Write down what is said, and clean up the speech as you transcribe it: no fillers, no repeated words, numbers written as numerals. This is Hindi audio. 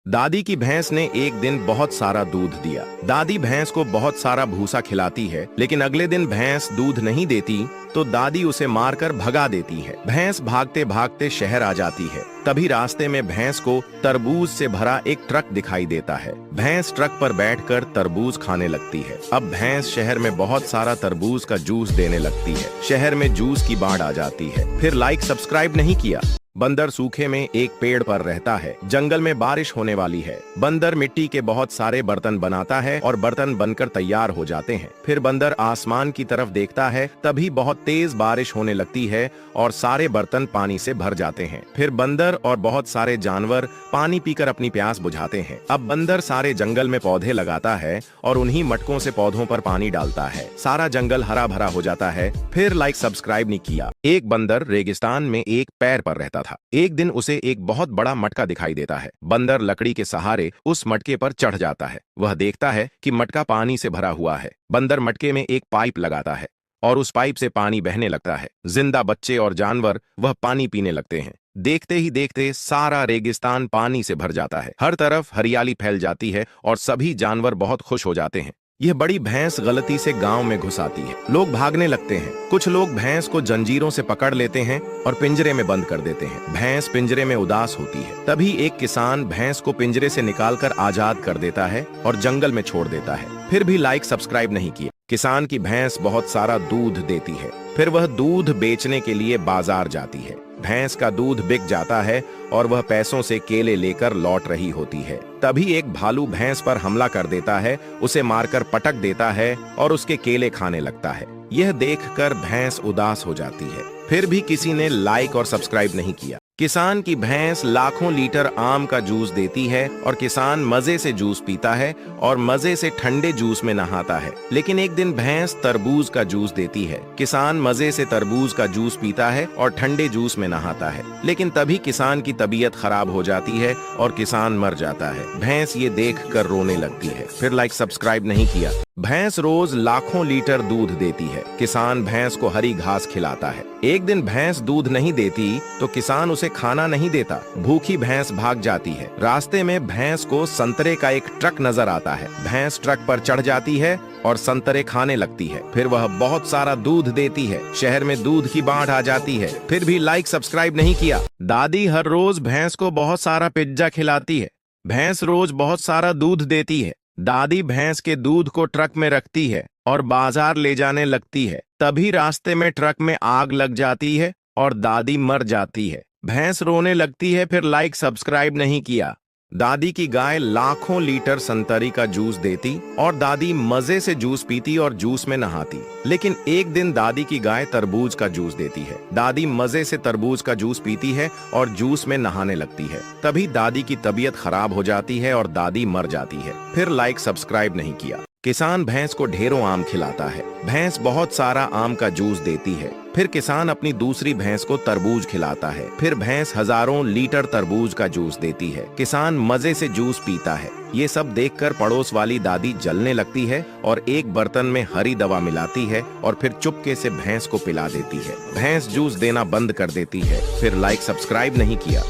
दादी की भैंस ने एक दिन बहुत सारा दूध दिया। दादी भैंस को बहुत सारा भूसा खिलाती है, लेकिन अगले दिन भैंस दूध नहीं देती तो दादी उसे मारकर भगा देती है। भैंस भागते भागते शहर आ जाती है। तभी रास्ते में भैंस को तरबूज से भरा एक ट्रक दिखाई देता है। भैंस ट्रक पर बैठकर तरबूज खाने लगती है। अब भैंस शहर में बहुत सारा तरबूज का जूस देने लगती है। शहर में जूस की बाढ़ आ जाती है। फिर लाइक सब्सक्राइब नहीं किया। बंदर सूखे में एक पेड़ पर रहता है। जंगल में बारिश होने वाली है। बंदर मिट्टी के बहुत सारे बर्तन बनाता है और बर्तन बनकर तैयार हो जाते हैं। फिर बंदर आसमान की तरफ देखता है। तभी बहुत तेज बारिश होने लगती है और सारे बर्तन पानी से भर जाते हैं। फिर बंदर और बहुत सारे जानवर पानी पीकर अपनी प्यास बुझाते हैं। अब बंदर सारे जंगल में पौधे लगाता है और उन्हीं मटकों से पौधों पर पानी डालता है। सारा जंगल हरा भरा हो जाता है। फिर लाइक सब्सक्राइब नहीं किया। एक बंदर रेगिस्तान में एक पैर पर रहता था। एक दिन उसे एक बहुत बड़ा मटका दिखाई देता है। बंदर लकड़ी के सहारे उस मटके पर चढ़ जाता है। वह देखता है कि मटका पानी से भरा हुआ है। बंदर मटके में एक पाइप लगाता है और उस पाइप से पानी बहने लगता है। जिंदा बच्चे और जानवर वह पानी पीने लगते हैं। देखते ही देखते सारा रेगिस्तान पानी से भर जाता है। हर तरफ हरियाली फैल जाती है और सभी जानवर बहुत खुश हो जाते हैं। यह बड़ी भैंस गलती से गांव में घुस आती है। लोग भागने लगते हैं। कुछ लोग भैंस को जंजीरों से पकड़ लेते हैं और पिंजरे में बंद कर देते हैं। भैंस पिंजरे में उदास होती है। तभी एक किसान भैंस को पिंजरे से निकालकर आजाद कर देता है और जंगल में छोड़ देता है। फिर भी लाइक सब्सक्राइब नहीं किया। किसान की भैंस बहुत सारा दूध देती है। फिर वह दूध बेचने के लिए बाजार जाती है। भैंस का दूध बिक जाता है और वह पैसों से केले लेकर लौट रही होती है। तभी एक भालू भैंस पर हमला कर देता है, उसे मारकर पटक देता है और उसके केले खाने लगता है। यह देखकर भैंस उदास हो जाती है। फिर भी किसी ने लाइक और सब्सक्राइब नहीं किया। किसान की भैंस लाखों लीटर आम का जूस देती है और किसान मजे से जूस पीता है और मजे से ठंडे जूस में नहाता है। लेकिन एक दिन भैंस तरबूज का जूस देती है। किसान मजे से तरबूज का जूस पीता है और ठंडे जूस में नहाता है। लेकिन तभी किसान की तबीयत खराब हो जाती है और किसान मर जाता है। भैंस ये देख कर रोने लगती है। फिर लाइक सब्सक्राइब नहीं किया। भैंस रोज लाखों लीटर दूध देती है। किसान भैंस को हरी घास खिलाता है। एक दिन भैंस दूध नहीं देती तो किसान उसे खाना नहीं देता। भूखी भैंस भाग जाती है। रास्ते में भैंस को संतरे का एक ट्रक नजर आता है। भैंस ट्रक पर चढ़ जाती है और संतरे खाने लगती है। फिर वह बहुत सारा दूध देती है। शहर में दूध की बाढ़ आ जाती है। फिर भी लाइक सब्सक्राइब नहीं किया। दादी हर रोज भैंस को बहुत सारा पिज्जा खिलाती है। भैंस रोज बहुत सारा दूध देती है। दादी भैंस के दूध को ट्रक में रखती है और बाजार ले जाने लगती है। तभी रास्ते में ट्रक में आग लग जाती है और दादी मर जाती है। भैंस रोने लगती है। फिर लाइक सब्सक्राइब नहीं किया। दादी की गाय लाखों लीटर संतरी का जूस देती और दादी मजे से जूस पीती और जूस में नहाती। लेकिन एक दिन दादी की गाय तरबूज का जूस देती है। दादी मजे से तरबूज का जूस पीती है और जूस में नहाने लगती है। तभी दादी की तबीयत खराब हो जाती है और दादी मर जाती है। फिर लाइक सब्सक्राइब नहीं किया। किसान भैंस को ढेरों आम खिलाता है। भैंस बहुत सारा आम का जूस देती है। फिर किसान अपनी दूसरी भैंस को तरबूज खिलाता है। फिर भैंस हजारों लीटर तरबूज का जूस देती है। किसान मजे से जूस पीता है। ये सब देखकर पड़ोस वाली दादी जलने लगती है और एक बर्तन में हरी दवा मिलाती है और फिर चुपके से भैंस को पिला देती है। भैंस जूस देना बंद कर देती है। फिर लाइक सब्सक्राइब नहीं किया।